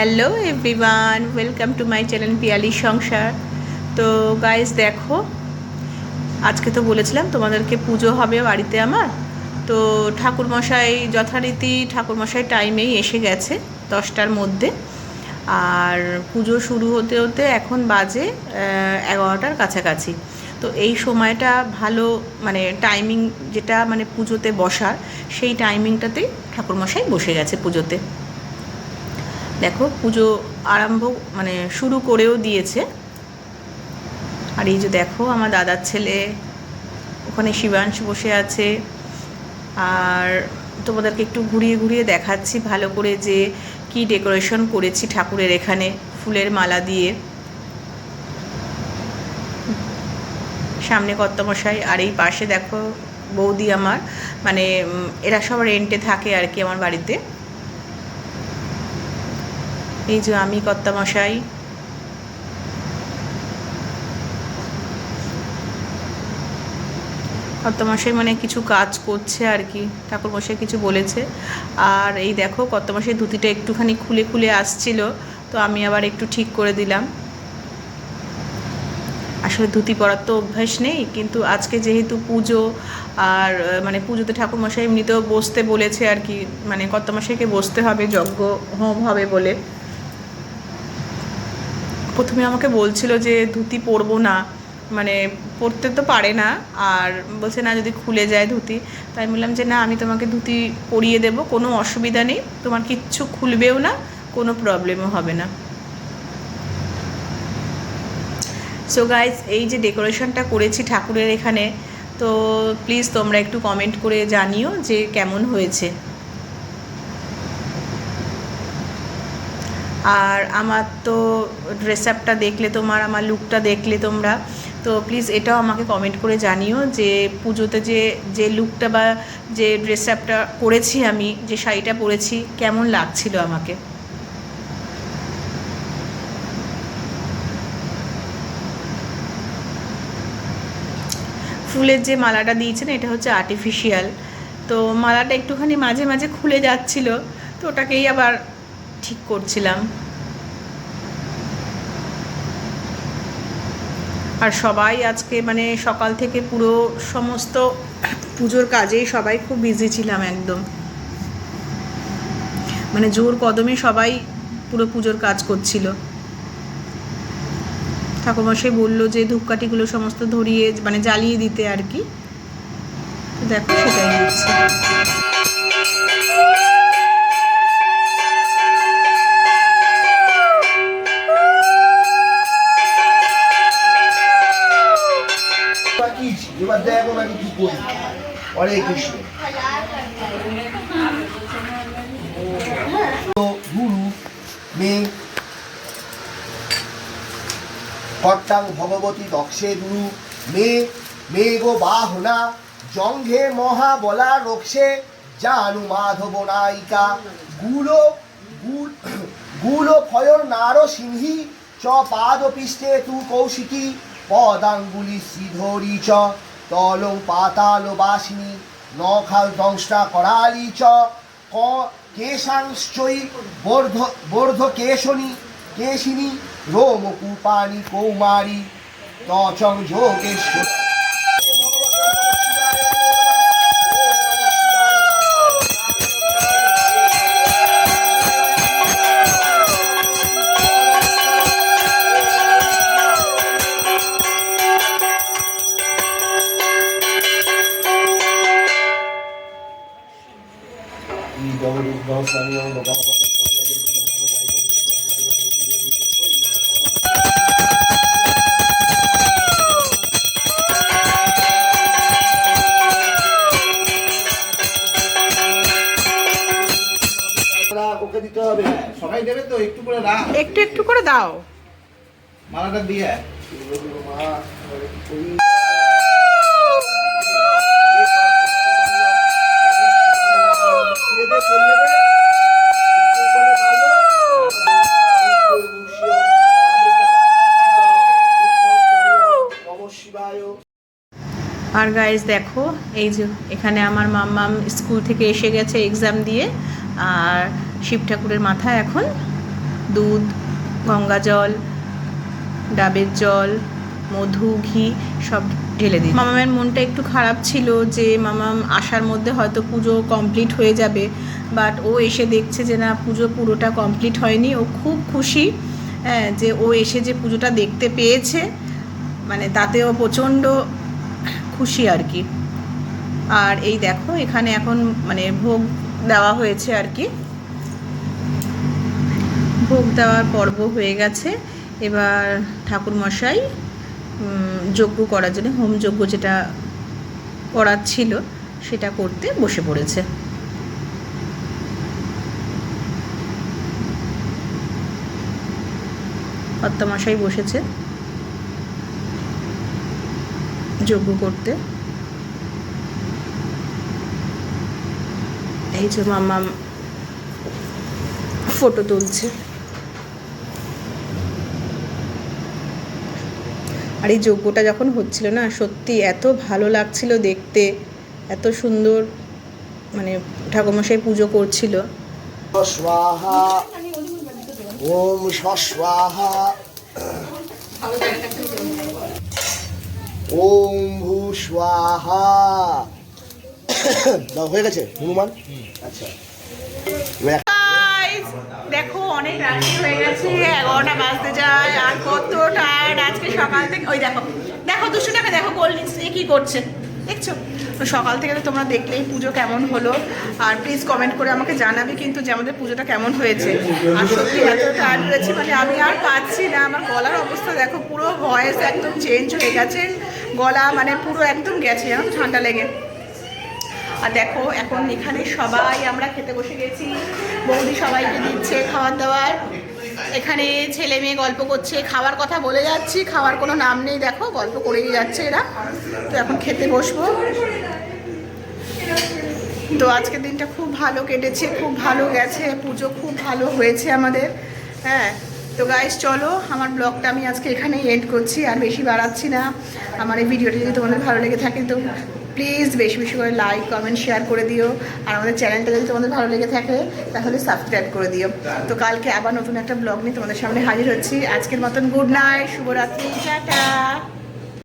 Hello everyone, welcome to my channel Piyali সংসার। তো guys দেখো, আজকে তো বলেছিলাম তোমাদেরকে পুজো হবে বাড়িতে আমার। তো ঠাকুরমশাই যথারীতি ঠাকুরমশাই টাইমেই এসে গেছে 10টার মধ্যে। আর পুজো শুরু হতে হতে এখন বাজে 11টার কাছাকাছি। তো এই সময়টা ভালো, মানে টাইমিং যেটা মানে পুজোতে বসার, সেই টাইমিংটাতেই ঠাকুরমশাই বসে গেছে পুজোতে। দেখো পুজো আরম্ভ মানে শুরু করেও দিয়েছে। আর এই যে দেখো আমার দাদার ছেলে ওখানে শিবাংশ বসে আছে। আর তোমাদেরকে একটু ঘুরিয়ে ঘুরিয়ে দেখাচ্ছি ভালো করে যে কি ডেকোরেশন করেছি ঠাকুরের এখানে ফুলের মালা দিয়ে। সামনে কর্তামশাই, আর এই পাশে দেখো বৌদি আমার, মানে এরা সব রেন্টে থাকে আর কি আমার বাড়িতে। এই যে আমি কর্তামশাই, কর্তামশাই মানে কিছু কাজ করছে আর কি, ঠাকুরমশাই কিছু বলেছে। আর এই দেখো কর্তামশাই ধুতিটা একটুখানি খুলে খুলে আসছিল, তো আমি আবার একটু ঠিক করে দিলাম। আসলে ধুতি পরার তো অভ্যাস নেই, কিন্তু আজকে যেহেতু পুজো, আর মানে পুজোতে ঠাকুরমশাই এমনিতেও বসতে বলেছে আর কি, মানে কর্তামশাইকে বসতে হবে, যজ্ঞ হোম হবে বলে। প্রথমে আমাকে বলছিল যে ধুতি পরবো না, মানে পরতে তো পারে না, আর বলছে না যদি খুলে যায় ধুতি। তাই বললাম যে না, আমি তোমাকে ধুতি পরিয়ে দেবো, কোনো অসুবিধা নেই, তোমার কিচ্ছু খুলবেও না, কোনো প্রবলেমও হবে না। সো গাইজ, এই যে ডেকোরেশনটা করেছি ঠাকুরের এখানে, তো প্লিজ তোমরা একটু কমেন্ট করে জানিও যে কেমন হয়েছে। আর আমার তো ড্রেস আপটা দেখলে, আমার লুকটা দেখলে তোমরা, তো প্লিজ এটাও আমাকে কমেন্ট করে জানিও যে পুজোতে যে যে লুকটা বা যে ড্রেস আপটা করেছি, আমি যে শাড়িটা পরেছি, কেমন লাগছিল আমাকে। ফুলের যে মালাটা দিয়েছেন এটা হচ্ছে আর্টিফিশিয়াল, তো মালাটা একটুখানি মাঝে মাঝে খুলে যাচ্ছিল, তো ওটাকেই আবার ঠিক করছিলাম। আর সবাই আজকে মানে সকাল থেকে পুরো সমস্ত পুজোর কাজেই সবাই খুব বিজি ছিলাম একদম, মানে জোর কদমে সবাই পুরো পুজোর কাজ করছিল। ঠাকুরমশাই বললো যে ধূপকাঠিগুলো সমস্ত ধরিয়ে মানে জ্বালিয়ে দিতে আর কি, তো দেখো সেটাই দিচ্ছে। এবার দেখো নাকি কি করি। হরে কৃষ্ণ। গুরু মে কর্তাং ভগবতী দক্ষে গুরু মে মে গো বাহনা জঙ্ঘে মহাবলা রক্ষে জানু মাধব নায়িকা গুলো গুলো ফয়র নার সিংহী চ পাদ পৃষ্ঠে তু কৌশিকী পদাঙ্গুলি শ্রীধরী চ তলং পাতাল বাসিনী নখাল দংষ্টা করালি চ ক কেশাংশ্চৈ বর্ধ কেশনী কেশিনী রোমকূপানি কৌমারী তচং যোগেশ্বর। ওকে দিতে হবে, সবাই দেবে তো, একটু করে দাও, একটু একটু করে দাও মালাটা দিয়ে। আর গাইজ দেখো, এই যে এখানে আমার মাম্মাম স্কুল থেকে এসে গেছে এক্সাম দিয়ে, আর শিব ঠাকুরের মাথায় এখন দুধ, গঙ্গা জল, ডাবের জল, মধু, ঘি সব ঢেলে দিই। মামামের মনটা একটু খারাপ ছিল যে মামাম আসার মধ্যে হয়তো পুজো কমপ্লিট হয়ে যাবে, বাট ও এসে দেখছে যে না, পুজো পুরোটা কমপ্লিট হয়নি। ও খুব খুশি যে ও এসে যে পুজোটা দেখতে পেয়েছে, মানে তাতেও প্রচণ্ড খুশি আর কি। আর এই দেখো এখানে এখন মানে ভোগ দেওয়া হয়েছে আর কি, ভোগ দেওয়ার পর্ব হয়ে গেছে। এবার ঠাকুরমশাই যজ্ঞ করার জন্য, হোম যজ্ঞ যেটা করার ছিল সেটা করতে বসে পড়েছে। কর্তামশাই বসেছে যজ্ঞ করতে। এই যে মাম্মাম ফটো তুলছে। আর এই যজ্ঞটা যখন হচ্ছিল না, সত্যি এত ভালো লাগছিল দেখতে, এত সুন্দর মানে ঠাকুরমশাই পুজো করছিল। স্বাহা ওম স্বাহা ওম ভূ স্বাহা। হয়ে গেছে হনুমান। আচ্ছা দেখো অনেক রাত্রি হয়ে গেছে, 11টা বাজতে যায়, আর কত টায়ার্ড আজকে সকাল থেকে। ওই দেখো দেখো দুষ্টুটাকে দেখো, কোল্ড ড্রিঙ্কস নিয়ে কী করছে দেখছো। তো সকাল থেকে তো তোমরা দেখলেই পুজো কেমন হলো। আর প্লিজ কমেন্ট করে আমাকে জানাবে কিন্তু যে আমাদের পুজোটা কেমন হয়েছে। আর সত্যি এত টায়ার্ড রয়েছে, মানে আমি আর পাচ্ছি না। আমার গলার অবস্থা দেখো, পুরো ভয়েস একদম চেঞ্জ হয়ে গেছে, গলা মানে পুরো একদম গেছে, ঠান্ডা লেগে। আর দেখো এখন এখানে সবাই আমরা খেতে বসে গেছি, বৌদি সবাইকে দিচ্ছে খাবার দাবার। এখানে ছেলে মেয়ে গল্প করছে, খাওয়ার কথা বলে যাচ্ছি, খাওয়ার কোনো নাম নেই, দেখো গল্প করেই যাচ্ছে এরা। তো এখন খেতে বসবো। তো আজকের দিনটা খুব ভালো কেটেছে, খুব ভালো গেছে, পুজো খুব ভালো হয়েছে আমাদের। হ্যাঁ, তো গাইস চলো আমার ব্লগটা আমি আজকে এখানেই এন্ড করছি, আর বেশি বাড়াচ্ছি না। আমার এই ভিডিওটি যদি তোমাদের ভালো লেগে থাকে তো প্লিজ বেশি বেশি করে লাইক, কমেন্ট, শেয়ার করে দিও। আর আমাদের চ্যানেলটা যদি তোমাদের ভালো লেগে থাকে তাহলে সাবস্ক্রাইব করে দিও। তো কালকে আবার নতুন একটা ব্লগ নিয়ে তোমাদের সামনে হাজির হচ্ছি। আজকের মতন গুড নাইট, শুভরাত্রি, টাটা।